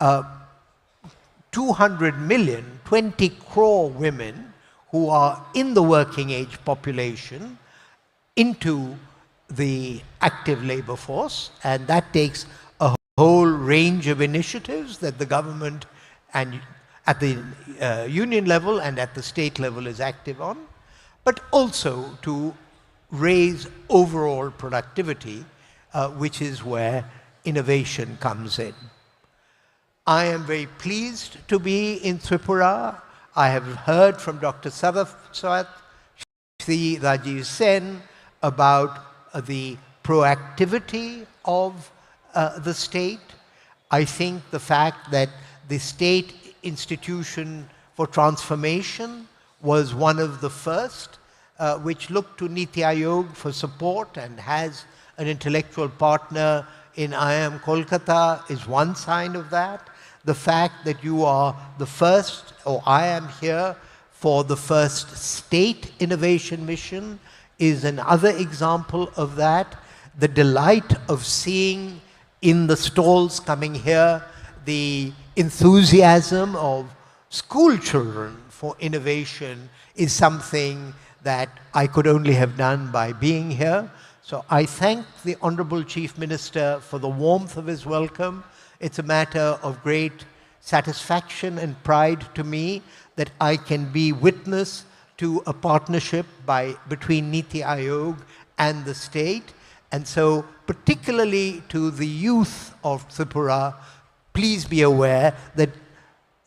200 million, 20 crore women who are in the working age population into the active labor force, and that takes a whole range of initiatives that the government and at the union level and at the state level is active on, but also to raise overall productivity, which is where innovation comes in. I am very pleased to be in Tripura. I have heard from Dr. Saraswat, Shri Rajiv Sen, about the proactivity of the state. I think the fact that the State Institution for Transformation was one of the first which looked to Niti Aayog for support and has an intellectual partner in IIM Kolkata is one sign of that. The fact that you are the first, or I am here for the first state innovation mission, is another example of that. The delight of seeing in the stalls coming here the enthusiasm of school children for innovation is something that I could only have done by being here. So I thank the Honorable Chief Minister for the warmth of his welcome. It's a matter of great satisfaction and pride to me that I can be witness to a partnership between Niti Aayog and the state. And so particularly to the youth of Tripura, please be aware that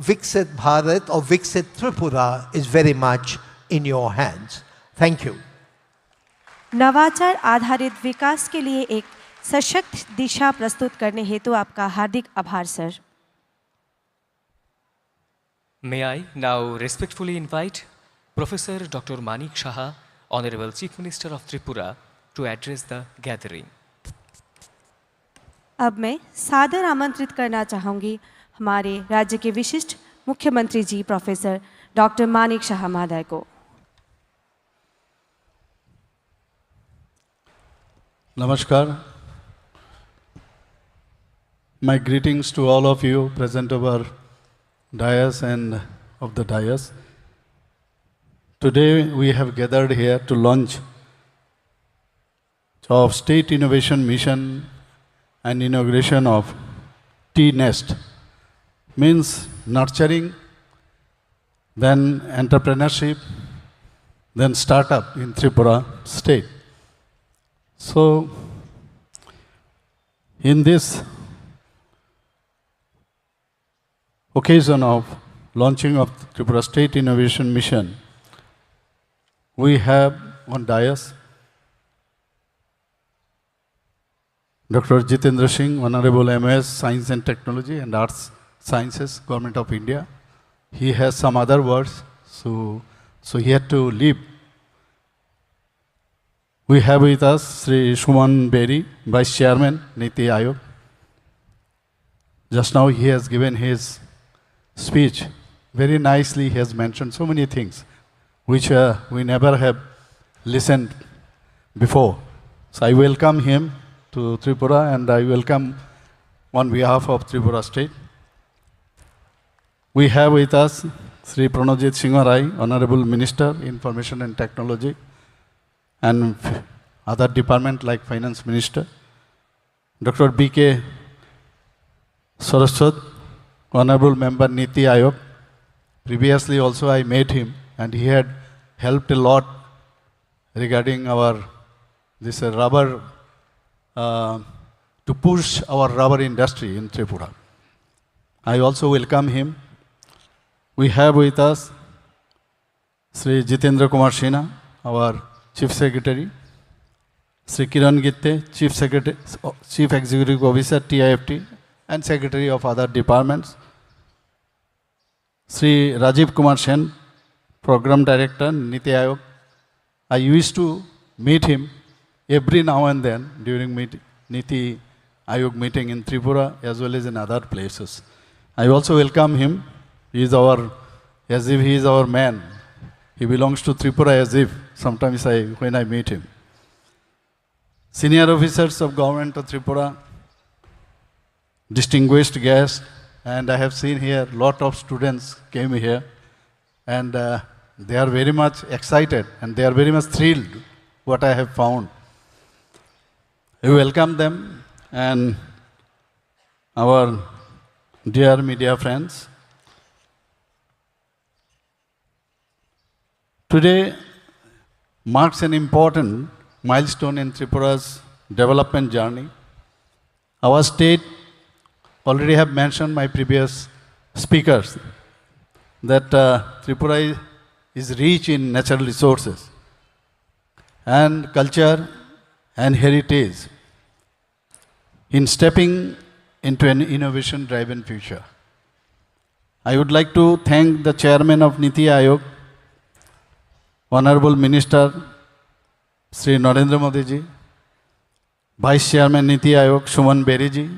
Viksit Bharat or Viksit Tripura is very much in your hands. Thank you. नवाचार आधारित विकास के लिए एक सशक्त दिशा प्रस्तुत करने हेतु आपका हार्दिक आभार sir. May I now respectfully invite Professor Dr. Manik Saha, Honorable Chief Minister of Tripura, to address the gathering. अब मैं सादर आमंत्रित करना चाहूँगी हमारे राज्य के विशिष्ट मुख्यमंत्री जी प्रोफेसर डॉक्टर मानिक शाह महोदय को. Namaskar. My greetings to all of you present over dais and of the dais. Today we have gathered here to launch of State Innovation Mission and inauguration of T-Nest. Means nurturing, then entrepreneurship, then startup in Tripura state. So, in this occasion of launching of Tripura State Innovation Mission, we have on dais Dr. Jitendra Singh, Honorable MAS, Science and Technology and Arts Sciences, Government of India. He has some other words, so he had to leave. We have with us Sri Suman Beri, Vice Chairman, Niti Aayog. Just now he has given his speech. Very nicely he has mentioned so many things which we never have listened before. So I welcome him to Tripura and I welcome on behalf of Tripura State. We have with us Sri Pranajit Singharai, Honorable Minister, Information and Technology, and other department like Finance Minister. Dr. B.K. Saraswat, Honorable Member Niti Aayog. Previously also I met him and he had helped a lot regarding our this rubber, to push our rubber industry in Tripura. I also welcome him. We have with us Sri Jitendra Kumar Sinha, our Chief Secretary, Sri Kiran Gitte, Chief Executive Officer, TIFT, and Secretary of other departments, Sri Rajiv Kumar Sen, Program Director, Niti Aayog. I used to meet him every now and then during Niti Aayog meeting in Tripura as well as in other places. I also welcome him. He is as if he is our man. He belongs to Tripura as if, sometimes when I meet him. Senior officers of government of Tripura, distinguished guests, and I have seen here lot of students came here, and they are very much excited and they are very much thrilled what I have found. We welcome them and our dear media friends. Today marks an important milestone in Tripura's development journey. Our state, already have mentioned my previous speakers, that Tripura is rich in natural resources and culture and heritage in stepping into an innovation-driven future. I would like to thank the chairman of Niti Aayog, Honorable Minister Sri Narendra Modi ji, Vice Chairman Niti Aayog Suman Beri ji,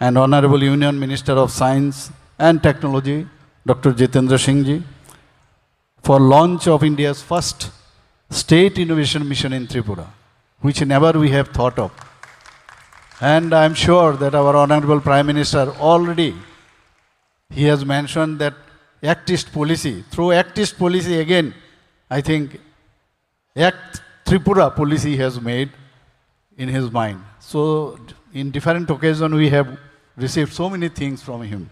and Honorable Union Minister of Science and Technology Dr. Jitendra Singh ji, for launch of India's first state innovation mission in Tripura, which never we have thought of. And I am sure that our Honorable Prime Minister already, he has mentioned that Act East policy, through Act East policy again, I think Act Tripura policy has made in his mind. So in different occasions we have received so many things from him.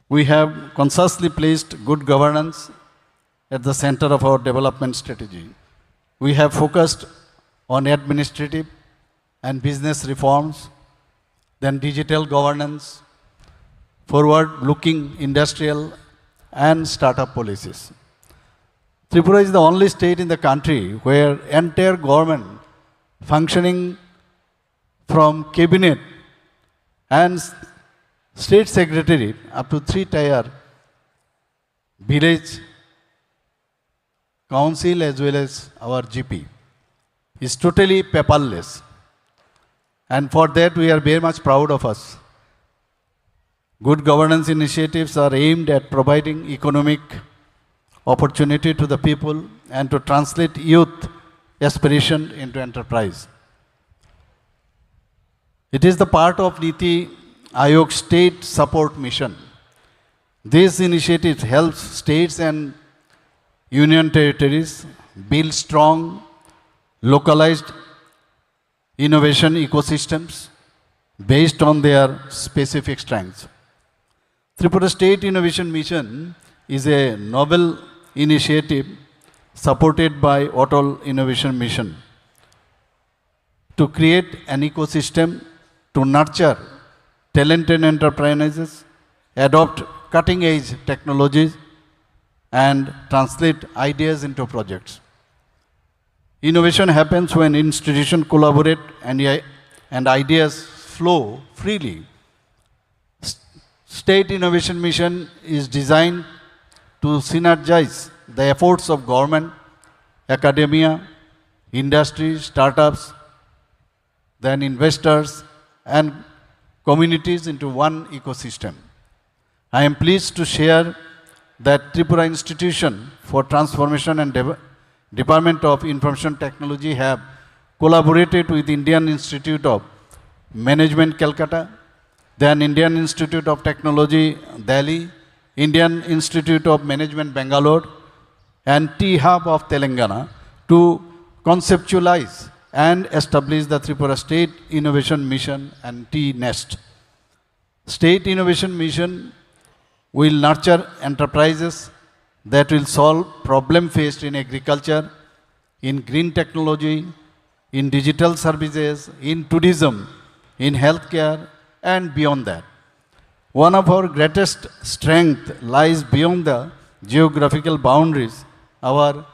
We have consciously placed good governance at the center of our development strategy. We have focused on administrative and business reforms, then digital governance, forward-looking industrial and startup policies. Tripura is the only state in the country where entire government functioning from cabinet and state secretary up to 3-tier village council as well as our GP is totally paperless. And for that we are very much proud of us. Good governance initiatives are aimed at providing economic opportunity to the people and to translate youth aspiration into enterprise. It is the part of Niti Aayog state support mission. This initiative helps states and union territories build strong, localized innovation ecosystems based on their specific strengths. Tripura State Innovation Mission is a novel initiative supported by Atal Innovation Mission to create an ecosystem to nurture talented enterprises, adopt cutting-edge technologies, and translate ideas into projects. Innovation happens when institutions collaborate and ideas flow freely. State Innovation Mission is designed to synergize the efforts of government, academia, industry, startups, then investors and communities into one ecosystem. I am pleased to share that Tripura Institution for Transformation and Department of Information Technology have collaborated with Indian Institute of Management, Calcutta, then Indian Institute of Technology, Delhi, Indian Institute of Management, Bangalore, and T-Hub of Telangana to conceptualize and establish the Tripura State Innovation Mission and T-Nest. State Innovation Mission will nurture enterprises that will solve problems faced in agriculture, in green technology, in digital services, in tourism, in healthcare, and beyond that. One of our greatest strengths lies beyond the geographical boundaries, our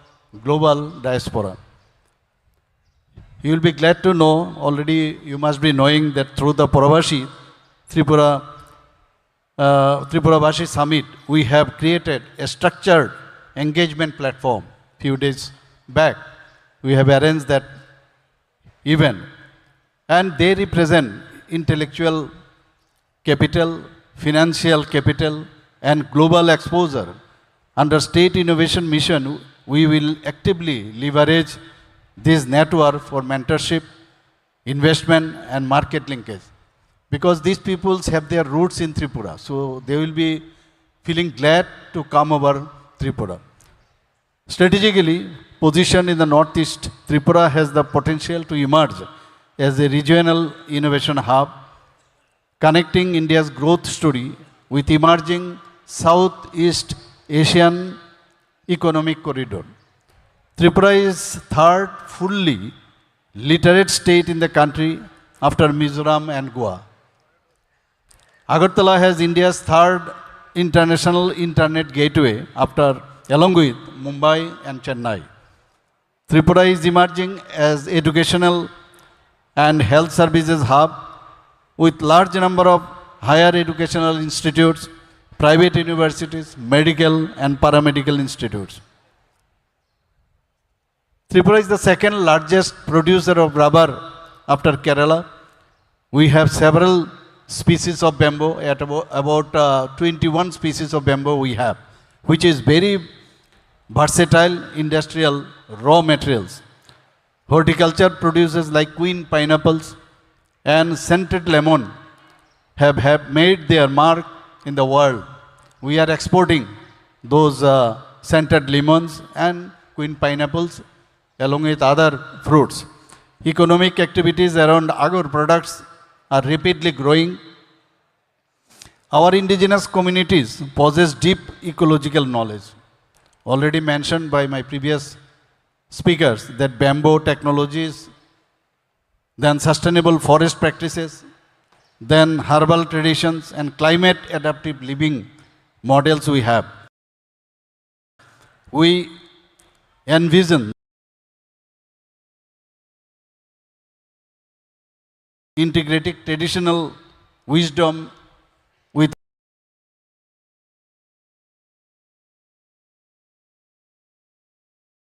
global diaspora. You will be glad to know, already you must be knowing that through the Puravashi, Tripura Vashi Summit, we have created a structured engagement platform. Few days back, we have arranged that event, and they represent intellectual capital, financial capital, and global exposure. Under State Innovation Mission, we will actively leverage this network for mentorship, investment, and market linkage. because these peoples have their roots in Tripura. So they will be feeling glad to come over Tripura. Strategically positioned in the northeast, Tripura has the potential to emerge as a regional innovation hub, connecting India's growth story with emerging Southeast Asian economic corridor. Tripura is third fully literate state in the country after Mizoram and Goa. Agartala has India's third international internet gateway along with Mumbai and Chennai. Tripura is emerging as educational and health services hub with large number of higher educational institutes, private universities, medical and paramedical institutes. Tripura is the second largest producer of rubber after Kerala. We have several species of bamboo, at about 21 species of bamboo we have, which is very versatile industrial raw materials. Horticulture produces like queen pineapples and scented lemon have made their mark in the world. We are exporting those scented lemons and queen pineapples along with other fruits. Economic activities around agro products are rapidly growing. Our indigenous communities possess deep ecological knowledge. Already mentioned by my previous speakers that bamboo technologies, then sustainable forest practices, then herbal traditions and climate adaptive living models we have. We envision integrating traditional wisdom with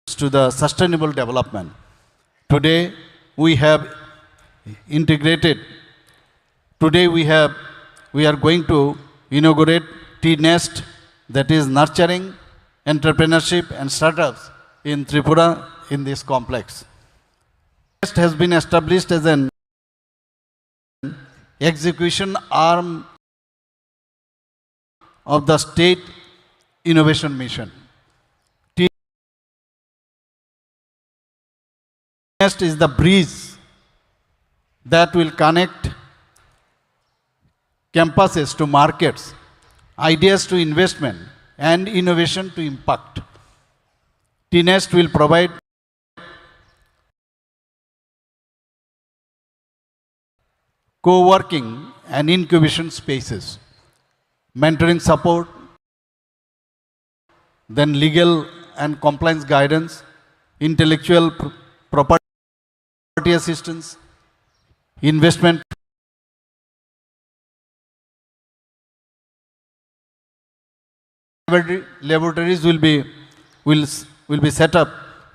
to the sustainable development. Today we have integrated, we are going to inaugurate T-Nest, that is nurturing entrepreneurship and startups in Tripura in this complex. T-Nest has been established as an execution arm of the State Innovation Mission. T-Nest is the bridge that will connect campuses to markets, ideas to investment, and innovation to impact. T-Nest will provide co-working and incubation spaces, mentoring support, then legal and compliance guidance, intellectual property assistance, investment laboratories will be set up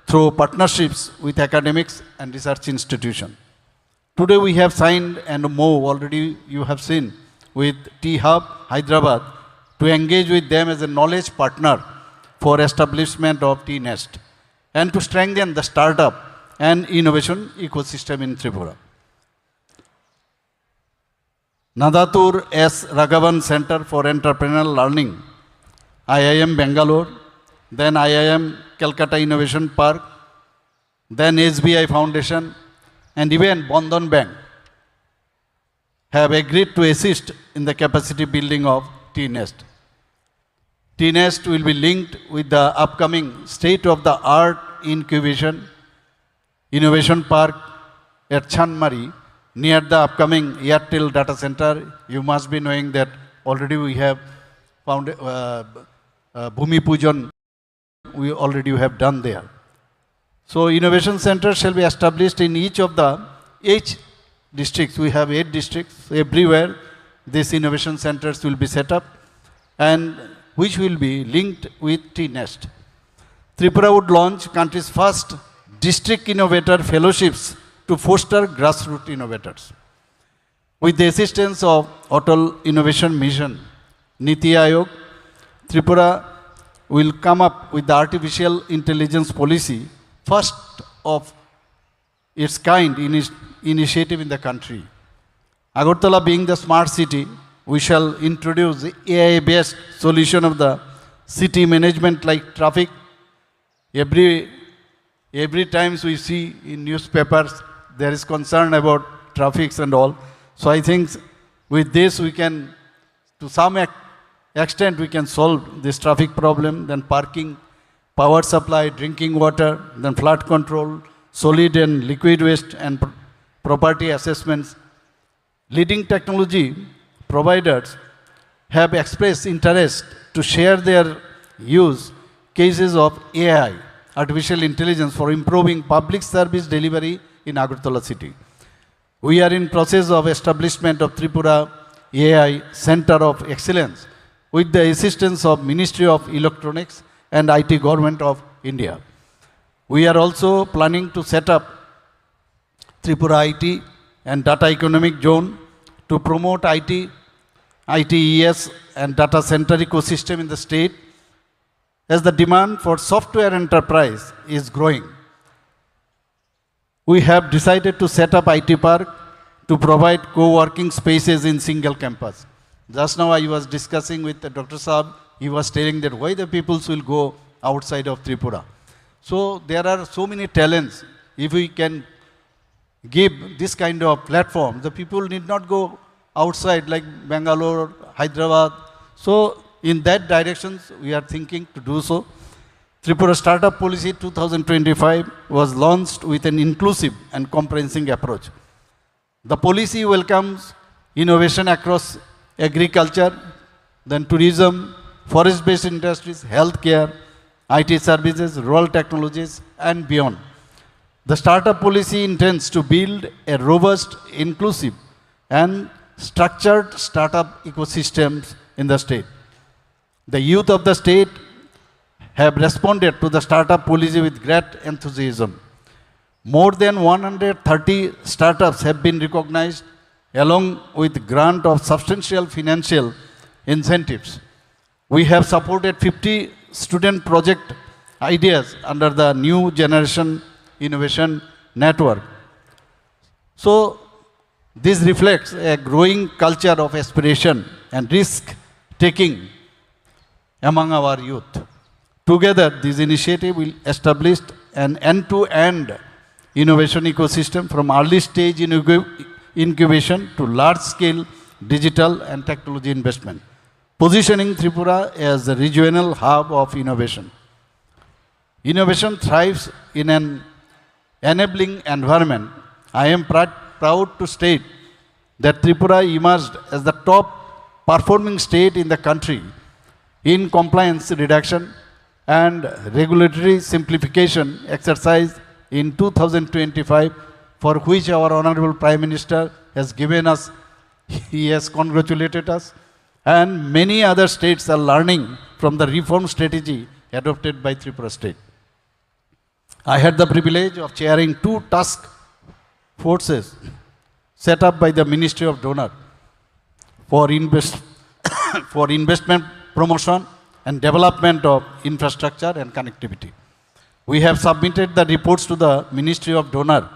through partnerships with academics and research institutions. Today we have signed and more already you have seen with T-Hub Hyderabad to engage with them as a knowledge partner for establishment of T-Nest and to strengthen the startup and innovation ecosystem in Tripura. Nadatur S. Raghavan Center for Entrepreneurial Learning, IIM Bangalore, then IIM Calcutta Innovation Park, then SBI Foundation, and even Bandhan Bank have agreed to assist in the capacity building of T-Nest. T-Nest will be linked with the upcoming state-of-the-art innovation park at Chanmari near the upcoming Airtel data center. You must be knowing that already we have found Bhumi Pujan, we already have done there. So innovation centers shall be established in each of the 8 districts. We have 8 districts. Everywhere these innovation centers will be set up and which will be linked with T-Nest. Tripura would launch country's first district innovator fellowships to foster grassroots innovators. With the assistance of Atal Innovation Mission, Niti Aayog, Tripura will come up with the artificial intelligence policy, first of its kind initiative in the country. Agartala being the smart city, we shall introduce the AI-based solution of the city management like traffic. Every times we see in newspapers, there is concern about traffics and all. So I think with this we can, to some extent, we can solve this traffic problem, then parking, power supply, drinking water, then flood control, solid and liquid waste and property assessments. Leading technology providers have expressed interest to share their use cases of AI, artificial intelligence, for improving public service delivery in Agartala city. We are in process of establishment of Tripura AI Center of Excellence with the assistance of Ministry of Electronics and IT Government of India. We are also planning to set up Tripura IT and Data Economic Zone to promote IT, ITES and data center ecosystem in the state, as the demand for software enterprise is growing. We have decided to set up IT Park to provide co-working spaces in single campus. Just now I was discussing with Dr. Saab, he was telling that why the peoples will go outside of Tripura. So there are so many talents. If we can give this kind of platform, the people need not go outside like Bangalore, Hyderabad. So in that direction, we are thinking to do so. Tripura Startup Policy 2025 was launched with an inclusive and comprehensive approach. The policy welcomes innovation across agriculture, then tourism, forest-based industries, healthcare, IT services, rural technologies, and beyond. The startup policy intends to build a robust, inclusive, and structured startup ecosystems in the state. The youth of the state have responded to the startup policy with great enthusiasm. More than 130 startups have been recognized along with grant of substantial financial incentives. We have supported 50 student project ideas under the New Generation Innovation Network. So this reflects a growing culture of aspiration and risk-taking among our youth. Together, this initiative will establish an end-to-end innovation ecosystem from early stage incubation to large-scale digital and technology investment, positioning Tripura as the regional hub of innovation. Innovation thrives in an enabling environment. I am proud to state that Tripura emerged as the top performing state in the country in compliance reduction and regulatory simplification exercise in 2025, for which our Honorable Prime Minister has given us, he has congratulated us, and many other states are learning from the reform strategy adopted by Tripura state. I had the privilege of chairing 2 task forces set up by the Ministry of Donor for investment promotion and development of infrastructure and connectivity. We have submitted the reports to the Ministry of Donor.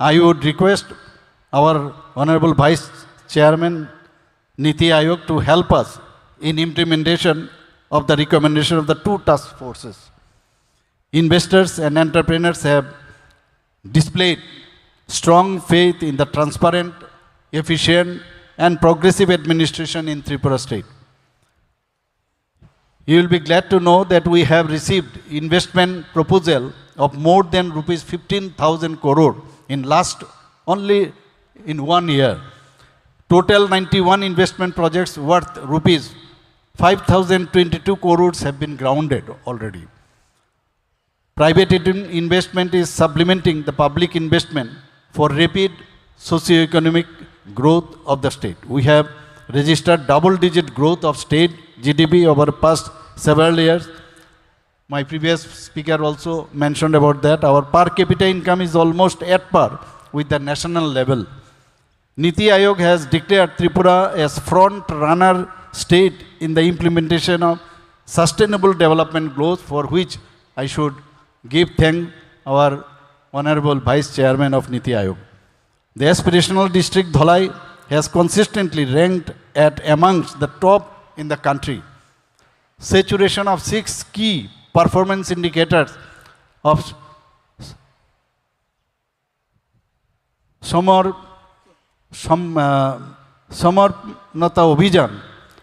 I would request our Honorable Vice Chairman Niti Aayog to help us in implementation of the recommendation of the 2 task forces. Investors and entrepreneurs have displayed strong faith in the transparent, efficient, and progressive administration in Tripura state. You will be glad to know that we have received investment proposal of more than rupees 15,000 crore in last only in 1 year. Total 91 investment projects worth rupees 5,022 crores have been grounded already. Private investment is supplementing the public investment for rapid socio-economic growth of the state. We have registered double-digit growth of state GDP over past several years. My previous speaker also mentioned about that. Our per capita income is almost at par with the national level. Niti Aayog has declared Tripura as front runner state in the implementation of sustainable development goals, for which I should give thanks our Honorable Vice Chairman of Niti Aayog. The aspirational district Dholai has consistently ranked at amongst the top in the country. Saturation of 6 key performance indicators of Samarnata Abhijan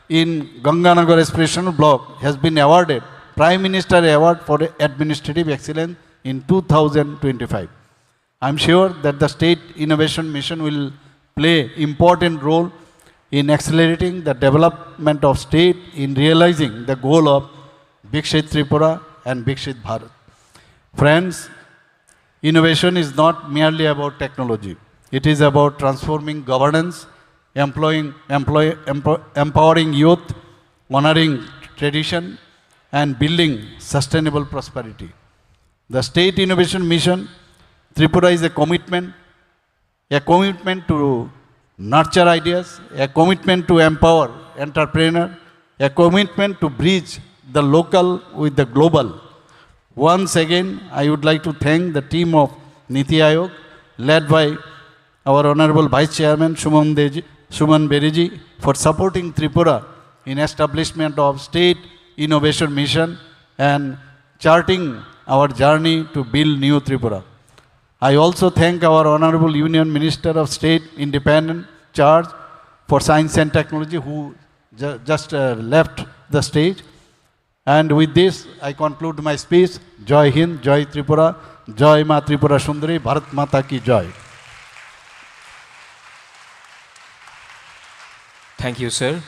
in Ganganagar Aspirational Block has been awarded Prime Minister Award for Administrative Excellence in 2025. I am sure that the State Innovation Mission will play important role in accelerating the development of state in realizing the goal of Viksit Tripura and Viksit Bharat. Friends, innovation is not merely about technology. It is about transforming governance, empowering youth, honoring tradition, and building sustainable prosperity. The State Innovation Mission Tripura is a commitment to nurture ideas, a commitment to empower entrepreneurs, a commitment to bridge the local with the global. Once again, I would like to thank the team of Niti Aayog, led by our Honorable Vice Chairman Suman Beriji, for supporting Tripura in establishment of State Innovation Mission and charting our journey to build new Tripura. I also thank our Honorable Union Minister of State Independent Charge for Science and Technology, who just left the stage. And with this, I conclude my speech. Jai Hind, Jai Tripura, Jai Ma Tripura Sundari, Bharat Mata Ki Jai. Thank you, sir.